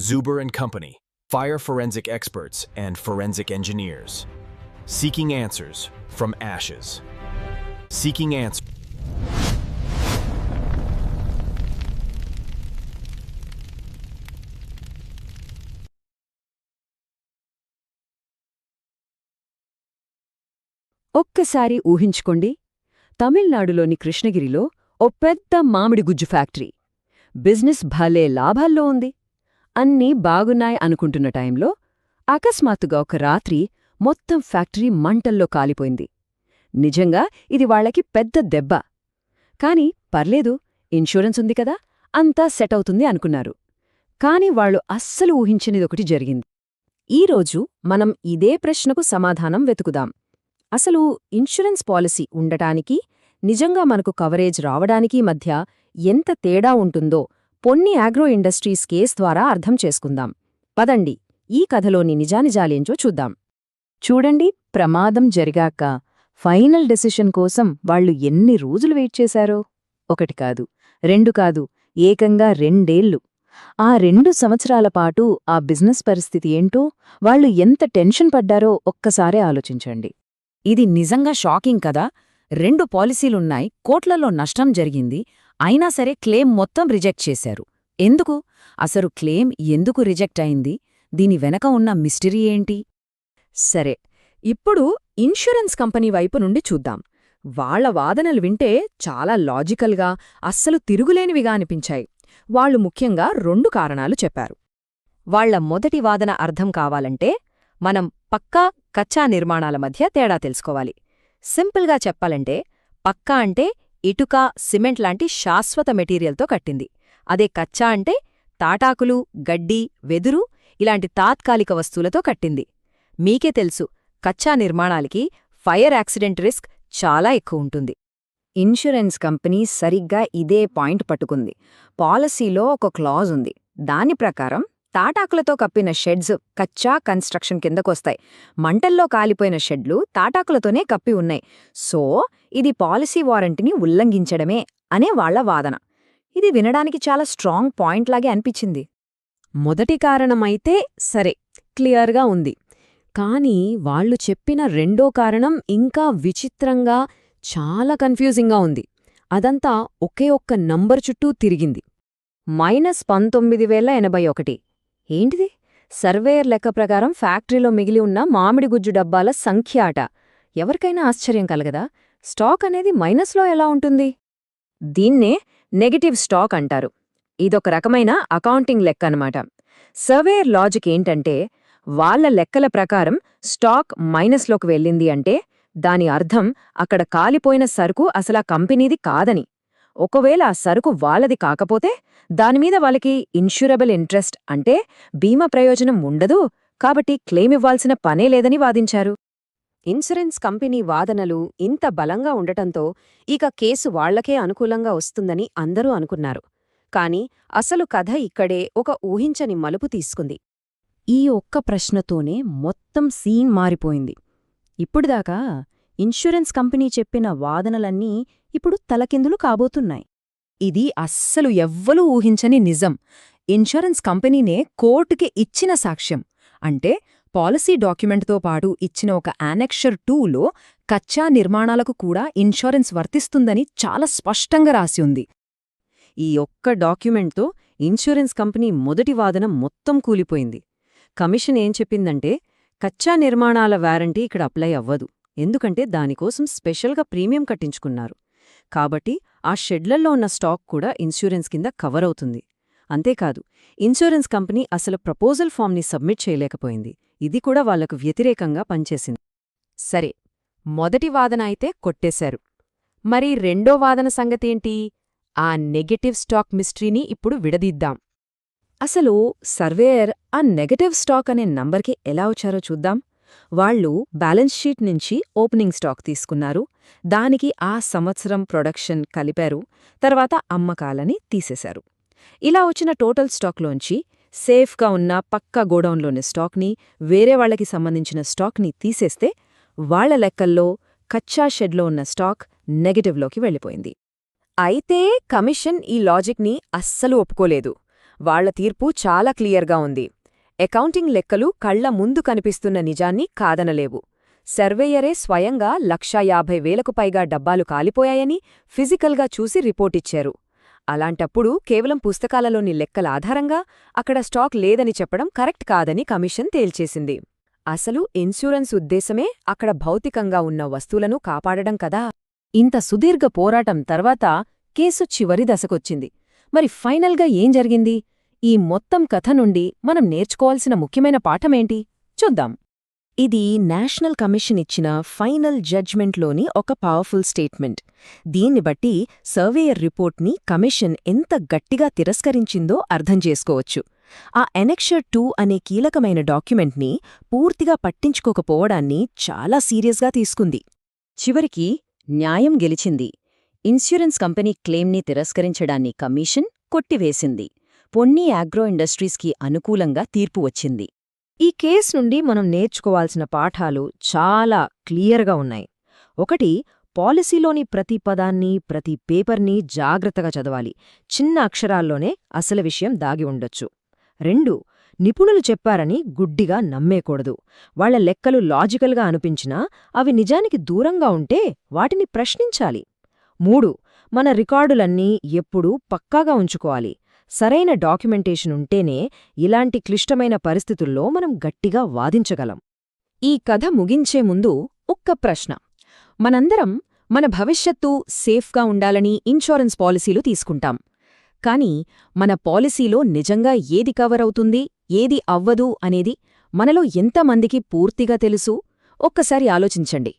Zuber and Company, fire forensic experts and forensic engineers. Seeking answers from ashes. Seeking answers. ఒక్కసారి ఊహించుకోండి, తమిళనాడులోని కృష్ణగిరిలో ఓ పెద్ద మామిడి గుజ్జు ఫ్యాక్టరీ. బిజినెస్ భలే లాభాల్లో ఉంది. అన్నీ బాగున్నాయి అనుకుంటున్న టైంలో అకస్మాత్తుగా ఒక రాత్రి మొత్తం ఫ్యాక్టరీ మంటల్లో కాలిపోయింది. నిజంగా ఇది వాళ్లకి పెద్ద దెబ్బ. కాని పర్లేదు, ఇన్సూరెన్స్ ఉంది కదా, అంతా సెట్ అవుతుంది అనుకున్నారు. కాని వాళ్లు అస్సలు ఊహించనిదొకటి జరిగింది. ఈరోజు మనం ఇదే ప్రశ్నకు సమాధానం వెతుకుదాం. అసలు ఇన్సూరెన్స్ పాలసీ ఉండటానికి, నిజంగా మనకు కవరేజ్ రావడానికి మధ్య ఎంత తేడా ఉంటుందో పొన్ని ఆగ్రో ఇండస్ట్రీస్ కేస్ ద్వారా అర్థం చేసుకుందాం. పదండి, ఈ కథలోని నిజానిజాలేంచో చూద్దాం. చూడండి, ప్రమాదం జరిగాక ఫైనల్ డెసిషన్ కోసం వాళ్లు ఎన్ని రోజులు వెయిట్ చేశారో. 1 కాదు, 2 కాదు, ఏకంగా 2 ఏళ్లు. ఆ 2 సంవత్సరాల పాటు ఆ బిజినెస్ పరిస్థితి ఏంటో, వాళ్లు ఎంత టెన్షన్ పడ్డారో ఒక్కసారే ఆలోచించండి. ఇది నిజంగా షాకింగ్ కదా. 2 పాలసీలున్నాయి, కోట్లలో నష్టం జరిగింది, అయినా సరే క్లెయిమ్ మొత్తం రిజెక్ట్ చేశారు. ఎందుకు? అసలు క్లెయిమ్ ఎందుకు రిజెక్ట్ అయింది? దీని వెనక ఉన్న మిస్టరీ ఏంటి? సరే, ఇప్పుడు ఇన్సూరెన్స్ కంపెనీ వైపు నుండి చూద్దాం. వాళ్ల వాదనలు వింటే చాలా లాజికల్గా, అస్సలు తిరుగులేనివిగా అనిపించాయి. వాళ్లు ముఖ్యంగా 2 కారణాలు చెప్పారు. వాళ్ల మొదటి వాదన అర్థం కావాలంటే మనం పక్కా, కచ్చా నిర్మాణాల మధ్య తేడా తెలుసుకోవాలి. సింపుల్గా చెప్పాలంటే, పక్కా అంటే ఇటుక, సిమెంట్ లాంటి శాశ్వత మెటీరియల్తో కట్టింది. అదే కచ్చా అంటే తాటాకులు, గడ్డి, వెదురు ఇలాంటి తాత్కాలిక వస్తువులతో కట్టింది. మీకే తెలుసు, కచ్చా నిర్మాణాలకి ఫైర్ యాక్సిడెంట్ రిస్క్ చాలా ఎక్కువ ఉంటుంది. ఇన్సూరెన్స్ కంపెనీ సరిగ్గా ఇదే పాయింట్ పట్టుకుంది. పాలసీలో ఒక క్లాజ్ ఉంది. దాని ప్రకారం తాటాకులతో కప్పిన షెడ్స్ కచ్చా కన్స్ట్రక్షన్ కిందకొస్తాయి. మంటల్లో కాలిపోయిన షెడ్లు తాటాకులతోనే కప్పి ఉన్నాయి. సో ఇది పాలసీ వారంటీని ఉల్లంఘించడమే అనే వాళ్ల వాదన. ఇది వినడానికి చాలా స్ట్రాంగ్ పాయింట్లాగే అనిపించింది. మొదటి కారణమైతే సరే, క్లియర్గా ఉంది. కానీ వాళ్లు చెప్పిన రెండో కారణం ఇంకా విచిత్రంగా, చాలా కన్ఫ్యూజింగ్గా ఉంది. అదంతా ఒకే ఒక్క నంబర్ చుట్టూ తిరిగింది. -1981. ఏంటిది? సర్వేయర్ లెక్క ప్రకారం ఫ్యాక్టరీలో మిగిలి ఉన్న మామిడి గుజ్జు డబ్బాల సంఖ్య అట. ఎవరికైనా ఆశ్చర్యం కలగదా? స్టాక్ అనేది మైనస్లో ఎలా ఉంటుంది? దీన్నే నెగటివ్ స్టాక్ అంటారు. ఇదొక రకమైన అకౌంటింగ్ లెక్క అన్నమాట. సర్వేయర్ లాజిక్ ఏంటంటే, వాళ్ల లెక్కల ప్రకారం స్టాక్ మైనస్లోకి వెళ్ళింది అంటే దాని అర్థం అక్కడ కాలిపోయిన సరుకు అసలా కంపెనీది కాదని. ఒకవేళ ఆ సరుకు వాళ్లది కాకపోతే దానిమీద వాళ్ళకి ఇన్సూరబుల్ ఇంట్రెస్ట్ అంటే బీమా ప్రయోజనం ఉండదు, కాబట్టి క్లెయిమ్ ఇవ్వాల్సిన పనే లేదని వాదించారు. ఇన్సూరెన్స్ కంపెనీ వాదనలు ఇంత బలంగా ఉండటంతో ఇక కేసు వాళ్లకే అనుకూలంగా వస్తుందని అందరూ అనుకున్నారు. కాని అసలు కథ ఇక్కడే ఒక ఊహించని మలుపు తీసుకుంది. ఈ ఒక్క ప్రశ్నతోనే మొత్తం సీన్ మారిపోయింది. ఇప్పుడుదాకా ఇన్సూరెన్స్ కంపెనీ చెప్పిన వాదనలన్నీ ఇప్పుడు తలకిందులు కాబోతున్నాయి. ఇది అస్సలు ఎవ్వరూ ఊహించని నిజం. ఇన్సూరెన్స్ కంపెనీనే కోర్టుకి ఇచ్చిన సాక్ష్యం. అంటే పాలసీ డాక్యుమెంట్తో పాటు ఇచ్చిన ఒక యానెక్షర్ 2లో కచ్చా నిర్మాణాలకు కూడా ఇన్సూరెన్స్ వర్తిస్తుందని చాలా స్పష్టంగా రాసి ఉంది. ఈ ఒక్క డాక్యుమెంట్తో ఇన్సూరెన్స్ కంపెనీ మొదటి వాదన మొత్తం కూలిపోయింది. కమిషన్ ఏం చెప్పిందంటే, కచ్చా నిర్మాణాల వారంటీ ఇక్కడ అప్లై అవ్వదు, ఎందుకంటే దానికోసం స్పెషల్గా ప్రీమియం కట్టించుకున్నారు. కాబట్టి ఆ షెడ్లల్లో ఉన్న స్టాక్ కూడా ఇన్సూరెన్స్ కింద కవర్ అవుతుంది. అంతేకాదు, ఇన్సూరెన్స్ కంపెనీ అసలు ప్రపోజల్ ఫామ్ని సబ్మిట్ చేయలేకపోయింది. ఇది కూడా వాళ్లకు వ్యతిరేకంగా పనిచేసింది. సరే, మొదటి వాదన అయితే కొట్టేశారు. మరి రెండో వాదన సంగతేంటి? ఆ నెగటివ్ స్టాక్ మిస్టరీని ఇప్పుడు విడదీద్దాం. అసలు సర్వేయర్ ఆ నెగటివ్ స్టాక్ అనే నంబర్కి ఎలా వచ్చారో చూద్దాం. వాళ్లు బ్యాలెన్స్ షీట్ నుంచి ఓపెనింగ్ స్టాక్ తీసుకున్నారు, దానికి ఆ సంవత్సరం ప్రొడక్షన్ కలిపారు, తర్వాత అమ్మకాలని తీసేశారు. ఇలా వచ్చిన టోటల్ స్టాక్లోంచి సేఫ్గా ఉన్న పక్కా గోడౌన్లోని స్టాక్ని, వేరే వాళ్లకి సంబంధించిన స్టాక్ని తీసేస్తే వాళ్ల లెక్కల్లో కచ్చా షెడ్లో ఉన్న స్టాక్ నెగటివ్లోకి వెళ్ళిపోయింది. అయితే కమిషన్ ఈ లాజిక్ని అస్సలు ఒప్పుకోలేదు. వాళ్ల తీర్పు చాలా క్లియర్గా ఉంది. అకౌంటింగ్ లెక్కలు కళ్ల ముందు కనిపిస్తున్న నిజాన్ని కాదనలేవు. సర్వేయరే స్వయంగా 1,50,000కు పైగా డబ్బాలు కాలిపోయాయని ఫిజికల్గా చూసి రిపోర్టిచ్చారు. అలాంటప్పుడు కేవలం పుస్తకాలలోని లెక్కల ఆధారంగా అక్కడ స్టాక్ లేదని చెప్పడం కరెక్ట్ కాదని కమిషన్ తేల్చేసింది. అసలు ఇన్సూరెన్స్ ఉద్దేశమే అక్కడ భౌతికంగా ఉన్న వస్తువులను కాపాడడం కదా. ఇంత సుదీర్ఘ పోరాటం తర్వాత కేసు చివరి దశకొచ్చింది. మరి ఫైనల్గా ఏం జరిగింది? ఈ మొత్తం కథ నుండి మనం నేర్చుకోవాల్సిన ముఖ్యమైన పాఠమేంటి చూద్దాం. ఇది నేషనల్ కమిషన్ ఇచ్చిన ఫైనల్ జడ్జ్మెంట్లోని ఒక పవర్ఫుల్ స్టేట్మెంట్. దీన్ని బట్టి సర్వేయర్ రిపోర్ట్ని కమిషన్ ఎంత గట్టిగా తిరస్కరించిందో అర్థం చేసుకోవచ్చు. ఆ ఎనెక్షర్ 2 అనే కీలకమైన డాక్యుమెంట్ని పూర్తిగా పట్టించుకోకపోవడాన్ని చాలా సీరియస్గా తీసుకుంది. చివరికి న్యాయం గెలిచింది. ఇన్సూరెన్స్ కంపెనీ క్లెయిమ్ని తిరస్కరించడాన్ని కమిషన్ కొట్టివేసింది. పొన్నీ అగ్రో ఇండస్ట్రీస్కి అనుకూలంగా తీర్పు వచ్చింది. ఈ కేస్ నుండి మనం నేర్చుకోవాల్సిన పాఠాలు చాలా క్లియర్గా ఉన్నాయి. 1, పాలసీలోని ప్రతి పదాన్ని, ప్రతి పేపర్ని జాగ్రత్తగా చదవాలి. చిన్న అక్షరాల్లోనే అసలు విషయం దాగి ఉండొచ్చు. 2, నిపుణులు చెప్పారని గుడ్డిగా నమ్మేకూడదు. వాళ్ల లెక్కలు లాజికల్గా అనిపించినా అవి నిజానికి దూరంగా ఉంటే వాటిని ప్రశ్నించాలి. 3, మన రికార్డులన్నీ ఎప్పుడూ పక్కాగా ఉంచుకోవాలి. సరైన డాక్యుమెంటేషన్ ఉంటేనే ఇలాంటి క్లిష్టమైన పరిస్థితుల్లో మనం గట్టిగా వాదించగలం. ఈ కథ ముగించే ముందు ఒక్క ప్రశ్న. మనందరం మన భవిష్యత్తు సేఫ్గా ఉండాలని ఇన్షూరెన్స్ పాలసీలు తీసుకుంటాం. కానీ మన పాలసీలో నిజంగా ఏది కవర్ అవుతుంది, ఏది అవ్వదు అనేది మనలో ఎంతమందికి పూర్తిగా తెలుసు? ఒక్కసారి ఆలోచించండి.